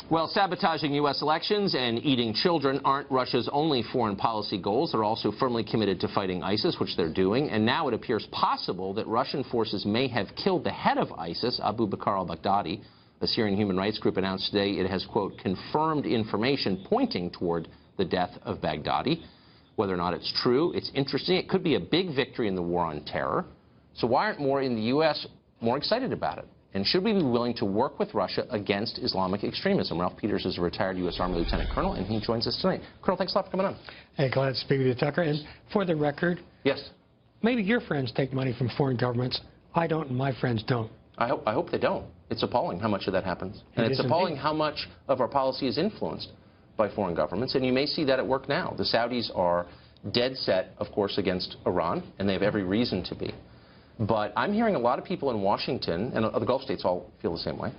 Well, sabotaging U.S. elections and eating children aren't Russia's only foreign policy goals. They're also firmly committed to fighting ISIS, which they're doing. And now it appears possible that Russian forces may have killed the head of ISIS, Abu Bakr al-Baghdadi. A Syrian human rights group announced today it has, quote, confirmed information pointing toward the death of Baghdadi. Whether or not it's true, it's interesting. It could be a big victory in the war on terror. So why aren't more in the U.S. more excited about it? And should we be willing to work with Russia against Islamic extremism? Ralph Peters is a retired U.S. Army Lieutenant Colonel, and he joins us tonight. Colonel, thanks a lot for coming on. Hey, glad to speak with you, Tucker. And for the record, yes, maybe your friends take money from foreign governments. I don't, and my friends don't. I hope they don't. It's appalling how much of that happens. And it's appalling how much of our policy is influenced by foreign governments. And you may see that at work now. The Saudis are dead set, of course, against Iran, and they have every reason to be. But I'm hearing a lot of people in Washington, and the Gulf states all feel the same way,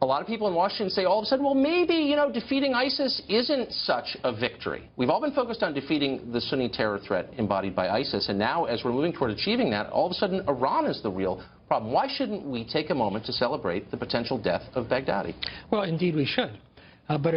a lot of people in Washington say all of a sudden, well, maybe, you know, defeating ISIS isn't such a victory. We've all been focused on defeating the Sunni terror threat embodied by ISIS, and now as we're moving toward achieving that, all of a sudden Iran is the real problem. Why shouldn't we take a moment to celebrate the potential death of Baghdadi? Well, indeed we should. But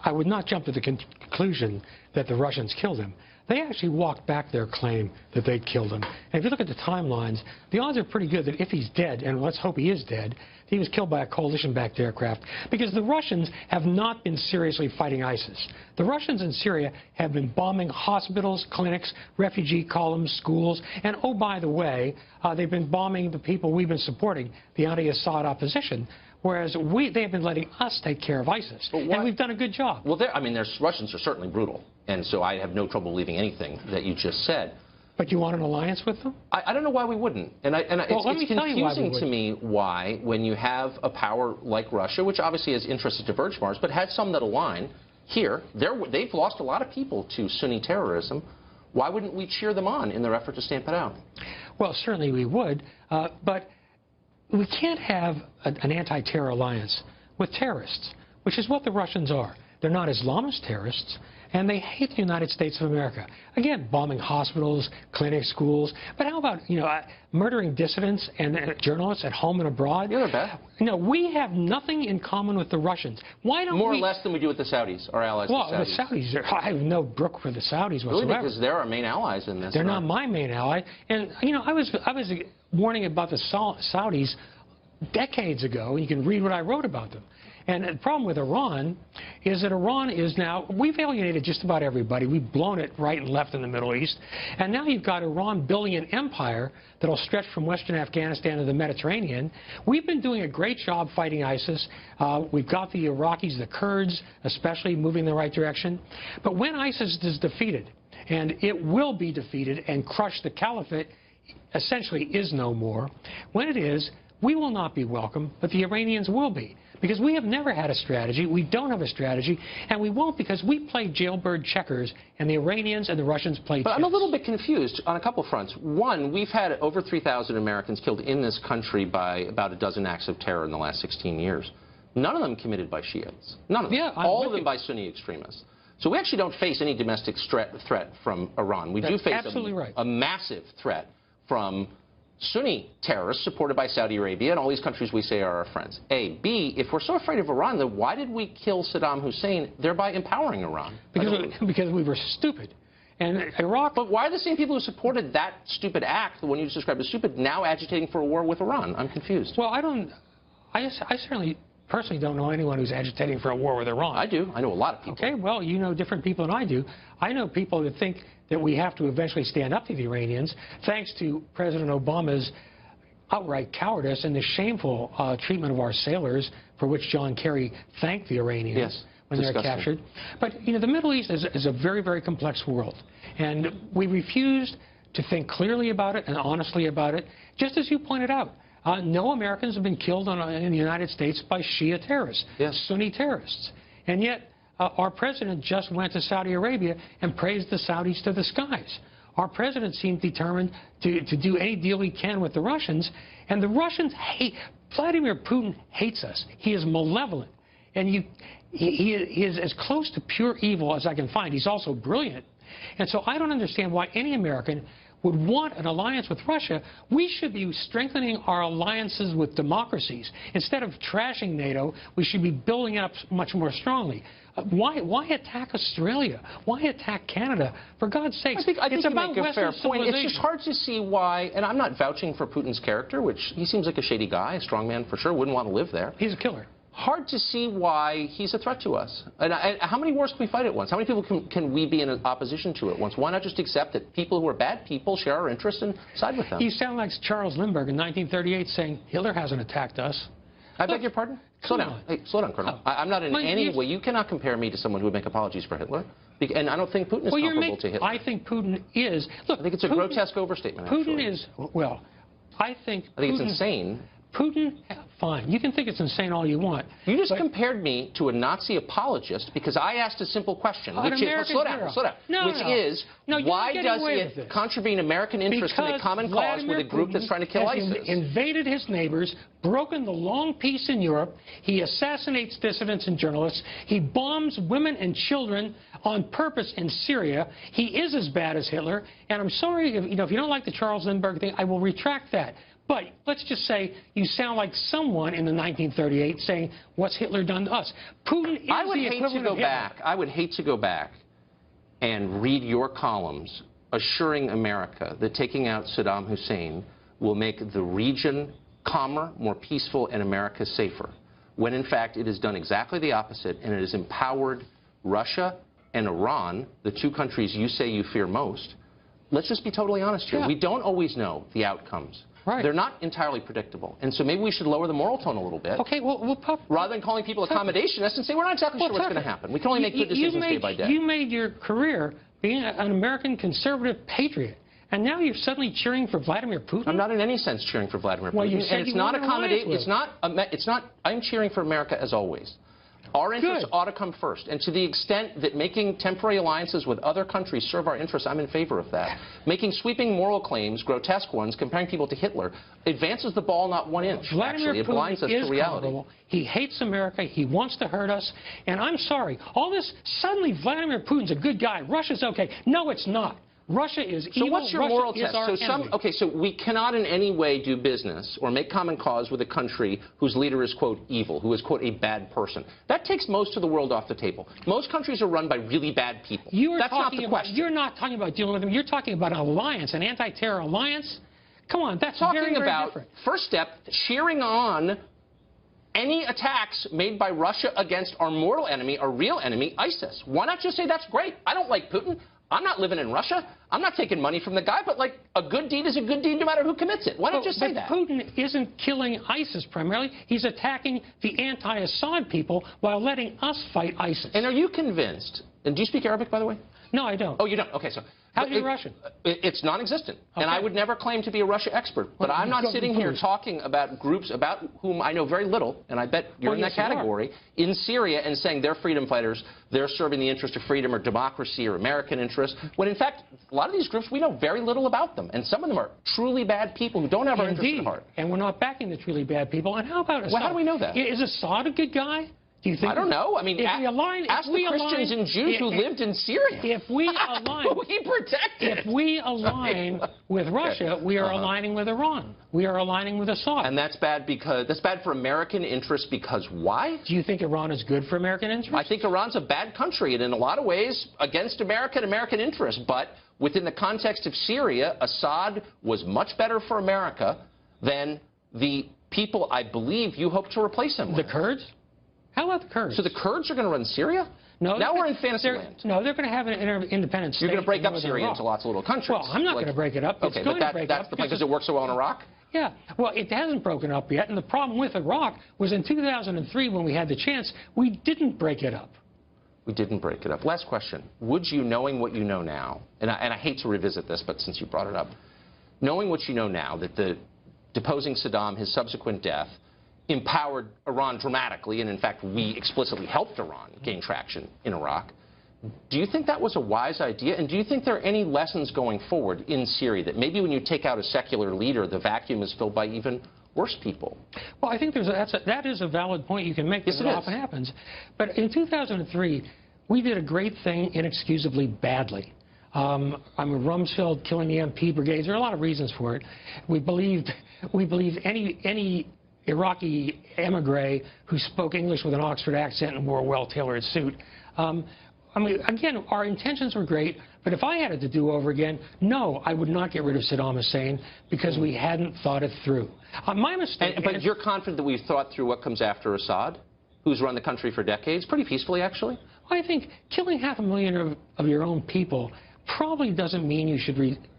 I would not jump to the conclusion that the Russians killed him. They actually walked back their claim that they'd killed him. And if you look at the timelines, the odds are pretty good that if he's dead, and let's hope he is dead, he was killed by a coalition-backed aircraft, because the Russians have not been seriously fighting ISIS. The Russians in Syria have been bombing hospitals, clinics, refugee columns, schools, and oh, by the way, they've been bombing the people we've been supporting, the anti-Assad opposition. Whereas they have been letting us take care of ISIS, and we've done a good job. Well, I mean, Russians are certainly brutal, and so I have no trouble believing anything that you just said. But you want an alliance with them? I don't know why we wouldn't. It's confusing to me why, when you have a power like Russia, which obviously has interests that diverge from ours, but has some that align, here, they've lost a lot of people to Sunni terrorism. Why wouldn't we cheer them on in their effort to stamp it out? Well, certainly we would, but we can't have an anti-terror alliance with terrorists, which is what the Russians are. They're not Islamist terrorists, and they hate the United States of America. Again, bombing hospitals, clinics, schools. But how about, you know, murdering dissidents and journalists at home and abroad? Yeah, they're bad. No, we have nothing in common with the Russians. Why don't More or less than we do with the Saudis, our allies. Well, the Saudis, I have no brook for the Saudis whatsoever. Really, because they're our main allies in this. They're not my main ally. And, you know, I was warning about the Saudis decades ago, and you can read what I wrote about them. And the problem with Iran is that Iran is now, we've alienated just about everybody. We've blown it right and left in the Middle East. And now you've got Iran building an empire that will stretch from Western Afghanistan to the Mediterranean. We've been doing a great job fighting ISIS. We've got the Iraqis, the Kurds, especially, moving in the right direction. But when ISIS is defeated, and it will be defeated and crushed, the caliphate essentially is no more. When it is, we will not be welcome, but the Iranians will be. Because we have never had a strategy, we don't have a strategy, and we won't, because we play jailbird checkers, and the Iranians and the Russians play chess. But I'm a little bit confused on a couple fronts. One, we've had over 3,000 Americans killed in this country by about a dozen acts of terror in the last 16 years. None of them committed by Shiites. None of them. Yeah, all of them by Sunni extremists. So we actually don't face any domestic threat from Iran. We do face a massive threat from Sunni terrorists supported by Saudi Arabia and all these countries we say are our friends. A. B, if we're so afraid of Iran, then why did we kill Saddam Hussein, thereby empowering Iran? Because we were stupid. And Iraq... But why are the same people who supported that stupid act, the one you just described as stupid, now agitating for a war with Iran? I'm confused. Well, I certainly personally don't know anyone who's agitating for a war with Iran. I do. I know a lot of people. Okay, well, you know different people than I do. I know people that think that we have to eventually stand up to the Iranians, thanks to President Obama's outright cowardice and the shameful treatment of our sailors, for which John Kerry thanked the Iranians when they're captured. But, you know, the Middle East is a very, very complex world. And we refused to think clearly about it and honestly about it, just as you pointed out. No Americans have been killed in the United States by Shia terrorists, Sunni terrorists. And yet, our president just went to Saudi Arabia and praised the Saudis to the skies. Our president seemed determined to do any deal he can with the Russians. And the Russians hate, Vladimir Putin hates us. He is malevolent. And he is as close to pure evil as I can find. He's also brilliant. And so I don't understand why any American would want an alliance with Russia, we should be strengthening our alliances with democracies. Instead of trashing NATO, we should be building it up much more strongly. Why attack Australia? Why attack Canada? For God's sake, I think it's you about make a Western fair point. It's just civilization. hard to see why, and I'm not vouching for Putin's character, which he seems like a shady guy, a strong man for sure, wouldn't want to live there. He's a killer. Hard to see why he's a threat to us. And how many wars can we fight at once? How many people can we be in opposition to at once? Why not just accept that people who are bad people share our interests and side with them? You sound like Charles Lindbergh in 1938 saying, Hitler hasn't attacked us. I beg your pardon? Slow down. Hey, slow down, Colonel. I'm not in any way. You cannot compare me to someone who would make apologies for Hitler. And I don't think Putin is comparable to Hitler. I think Putin is. Look, I think it's a grotesque overstatement, actually. Putin is, well, I think it's insane. Putin, fine. You can think it's insane all you want. You just compared me to a Nazi apologist because I asked a simple question, which is, slow down, why does it contravene American interests to make common cause with a group that's trying to kill ISIS? He invaded his neighbors, broken the long peace in Europe. He assassinates dissidents and journalists. He bombs women and children on purpose in Syria. He is as bad as Hitler. And I'm sorry, if you don't like the Charles Lindbergh thing, I will retract that. But let's just say you sound like someone in the 1938 saying, what's Hitler done to us? Putin is the equivalent of Hitler. I would hate to go back and read your columns assuring America that taking out Saddam Hussein will make the region calmer, more peaceful, and America safer, when in fact it has done exactly the opposite, and it has empowered Russia and Iran, the two countries you say you fear most. Let's just be totally honest here. Yeah. We don't always know the outcomes. Right. They're not entirely predictable. And so maybe we should lower the moral tone a little bit. Okay, well, rather than calling people accommodationists and say, we're not exactly sure what's going to happen. We can only make good decisions day by day. You made your career being an American conservative patriot. And now you're suddenly cheering for Vladimir Putin? I'm not in any sense cheering for Vladimir Putin. Well, you said and it's not I'm cheering for America as always. Our interests ought to come first. And to the extent that making temporary alliances with other countries serve our interests, I'm in favor of that. Making sweeping moral claims, grotesque ones, comparing people to Hitler, advances the ball not 1 inch. Vladimir It blinds us Putin is to reality. culpable. He hates America. He wants to hurt us. And I'm sorry, all this, suddenly Vladimir Putin's a good guy. Russia's okay. No, it's not. Russia is evil. So what's your Russia moral is test? our enemy. Okay, so we cannot in any way do business or make common cause with a country whose leader is, quote, evil, who is, quote, a bad person. That takes most of the world off the table. Most countries are run by really bad people. That's not the question. You're not talking about dealing with them. You're talking about an alliance, an anti-terror alliance. Come on, that's very, very different. First step, cheering on any attacks made by Russia against our mortal enemy, our real enemy, ISIS. Why not just say that's great? I don't like Putin. I'm not living in Russia. I'm not taking money from the guy, but like a good deed is a good deed no matter who commits it. Why not just say that? Putin isn't killing ISIS primarily. He's attacking the anti-Assad people while letting us fight ISIS. And are you convinced, and do you speak Arabic, by the way? No, I don't. Oh, you don't? Okay, so. How do you Russian? It's non-existent. Okay. And I would never claim to be a Russia expert. But I'm not sitting here talking about groups about whom I know very little, and I bet you're in that category, in Syria, and saying they're freedom fighters, they're serving the interest of freedom or democracy or American interests, when in fact, a lot of these groups, we know very little about them. And some of them are truly bad people who don't have our interests at heart. And we're not backing the truly bad people. And how about Assad? Well, how do we know that? Is Assad a good guy? Do you think? I don't know. I mean, ask the Christians and Jews who lived in Syria. If we align, who he protected. If we align with Russia, we are aligning with Iran. We are aligning with Assad. And that's bad for American interests because why? Do you think Iran is good for American interests? I think Iran's a bad country and in a lot of ways against American interests. But within the context of Syria, Assad was much better for America than the people I believe you hope to replace him with. The Kurds? How about the Kurds? So the Kurds are going to run Syria? No. Now we're in fantasy land. No, they're going to have an independent state. You're going to break up Syria into lots of little countries. Well, I'm not going to break it up. Okay, but that's the point because it works so well in Iraq? Yeah. Well, it hasn't broken up yet. And the problem with Iraq was in 2003 when we had the chance, we didn't break it up. We didn't break it up. Last question. Would you, knowing what you know now, and I hate to revisit this, but since you brought it up, knowing what you know now, that the deposing Saddam, his subsequent death, empowered Iran dramatically, and in fact, we explicitly helped Iran gain traction in Iraq. Do you think that was a wise idea? And do you think there are any lessons going forward in Syria that maybe when you take out a secular leader, the vacuum is filled by even worse people? Well, I think that is a valid point you can make. Yes, it often happens. But in 2003, we did a great thing inexcusably badly. I mean, Rumsfeld killing the MP brigades. There are a lot of reasons for it. We believed any Iraqi emigre who spoke English with an Oxford accent and wore a well-tailored suit. I mean, again, our intentions were great, but if I had it to do over again, no, I would not get rid of Saddam Hussein because we hadn't thought it through. My mistake. But you're confident that we've thought through what comes after Assad, who's run the country for decades, pretty peacefully, actually? I think killing 500,000 of your own people probably doesn't mean you should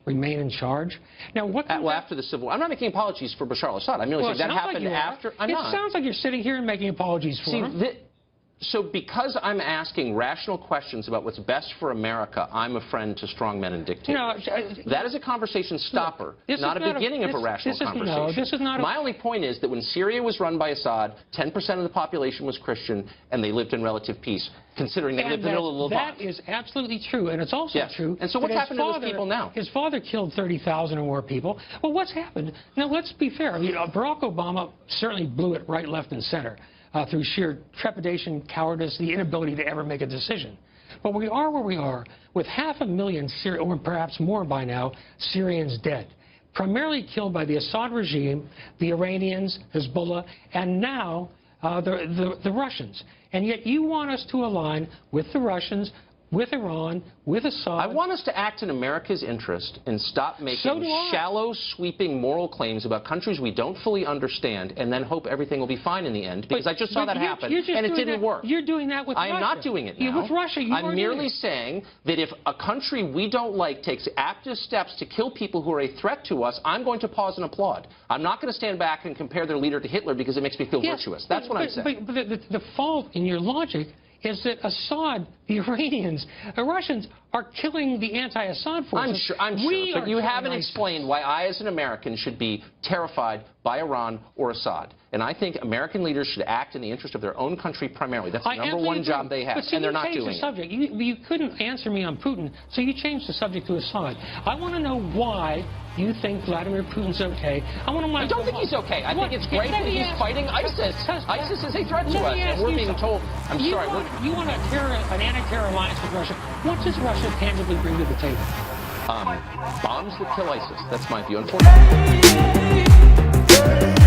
remain in charge. Now, well, after the civil war, I'm not making apologies for Bashar al-Assad. I'm merely saying that happened after. I'm not. It sounds like you're sitting here and making apologies for him. So because I'm asking rational questions about what's best for America, I'm a friend to strongmen and dictators. That is a conversation stopper, not a beginning of a rational conversation. No, this is not. My only point is that when Syria was run by Assad, 10% of the population was Christian, and they lived in relative peace, considering they lived in the middle of the Levant. That is absolutely true, and it's also true. And so what's happened to those people now? His father killed 30,000 or more people. Well, what's happened? Now, let's be fair. I mean, Barack Obama certainly blew it right, left, and center. Through sheer trepidation, cowardice, the inability to ever make a decision. But we are where we are, with 500,000, or perhaps more by now, Syrians dead, primarily killed by the Assad regime, the Iranians, Hezbollah, and now the Russians. And yet you want us to align with the Russians, with Iran, with Assad. I want us to act in America's interest and stop making shallow, sweeping moral claims about countries we don't fully understand and then hope everything will be fine in the end, because I just saw that happen, and it didn't work. You're doing that with Russia. I am not doing it now. With Russia, I'm merely saying that if a country we don't like takes active steps to kill people who are a threat to us, I'm going to pause and applaud. I'm not going to stand back and compare their leader to Hitler because it makes me feel virtuous. That's what I'm saying. But the fault in your logic is that Assad, the Iranians, the Russians are killing the anti-Assad forces. I'm sure, but you haven't explained why I, as an American, should be terrified by Iran or Assad. And I think American leaders should act in the interest of their own country primarily. That's the number one job they have, and they're not doing it. You couldn't answer me on Putin, so you changed the subject to Assad. I want to know why you think Vladimir Putin's okay. I don't think he's okay. I think it's great that he's fighting ISIS. ISIS is a threat to us, and we're being told. I'm sorry. You want an anti-terror alliance with Russia. What does Russia tangibly bring to the table? Bombs that kill ISIS. That's my view. Unfortunately.